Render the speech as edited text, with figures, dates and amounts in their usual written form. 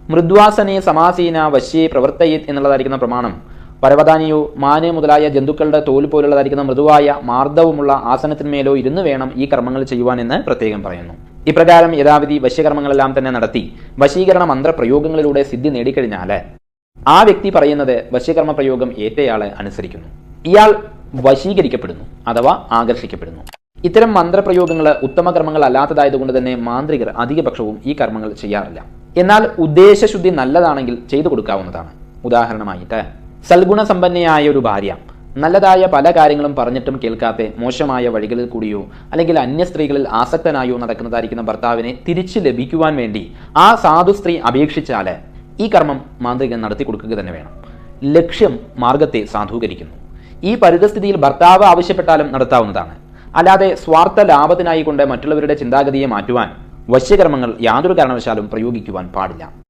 മൃദ്വാസനെ സമാസീന വശ്യേ പ്രവർത്തയത് എന്നുള്ളതായിരിക്കുന്ന പ്രമാണം പരവതാനിയോ മാന് മുതലായ ജന്തുക്കളുടെ തോൽ പോലുള്ളതായിരിക്കുന്ന മൃദുവായ മാർദ്ദവുമുള്ള ആസനത്തിന്മേലോ ഇരുന്ന് വേണം ഈ കർമ്മങ്ങൾ ചെയ്യുവാൻ എന്ന് പ്രത്യേകം പറയുന്നു. ഇപ്രകാരം യഥാവിധി വശ്യകർമ്മങ്ങളെല്ലാം തന്നെ നടത്തി വശീകരണ മന്ത്രപ്രയോഗങ്ങളിലൂടെ സിദ്ധി നേടിക്കഴിഞ്ഞാൽ ആ വ്യക്തി പറയുന്നത് വശ്യകർമ്മ പ്രയോഗം ഏറ്റയാളെ അനുസരിക്കുന്നു. ഇയാൾ വശീകരിക്കപ്പെടുന്നു അഥവാ ആകർഷിക്കപ്പെടുന്നു. ഇത്തരം മന്ത്രപ്രയോഗങ്ങൾ ഉത്തമ കർമ്മങ്ങൾ അല്ലാത്തതായതുകൊണ്ട് തന്നെ മാന്ത്രികർ അധികപക്ഷവും ഈ കർമ്മങ്ങൾ ചെയ്യാറില്ല. എന്നാൽ ഉദ്ദേശശുദ്ധി നല്ലതാണെങ്കിൽ ചെയ്തു കൊടുക്കാവുന്നതാണ്. ഉദാഹരണമായിട്ട് സൽഗുണസമ്പന്നയായ ഒരു ഭാര്യ നല്ലതായ പല കാര്യങ്ങളും പറഞ്ഞിട്ടും കേൾക്കാതെ മോശമായ വഴികളിൽ കൂടിയോ അല്ലെങ്കിൽ അന്യ സ്ത്രീകളിൽ ആസക്തനായോ നടക്കുന്നതായിരിക്കുന്ന ഭർത്താവിനെ തിരിച്ചു ലഭിക്കുവാൻ വേണ്ടി ആ സാധു സ്ത്രീ അപേക്ഷിച്ചാൽ ഈ കർമ്മം മാന്ത്രികൻ നടത്തി കൊടുക്കുക തന്നെ വേണം. ലക്ഷ്യം മാർഗത്തെ സാധൂകരിക്കുന്നു. ഈ പരിതസ്ഥിതിയിൽ ഭർത്താവ് ആവശ്യപ്പെട്ടാലും നടത്താവുന്നതാണ്. അല്ലാതെ സ്വാർത്ഥ ലാഭത്തിനായി കൊണ്ട് മറ്റുള്ളവരുടെ ചിന്താഗതിയെ മാറ്റുവാൻ വശ്യകർമ്മങ്ങൾ യാതൊരു കാരണവശാലും പ്രയോഗിക്കുവാൻ പാടില്ല.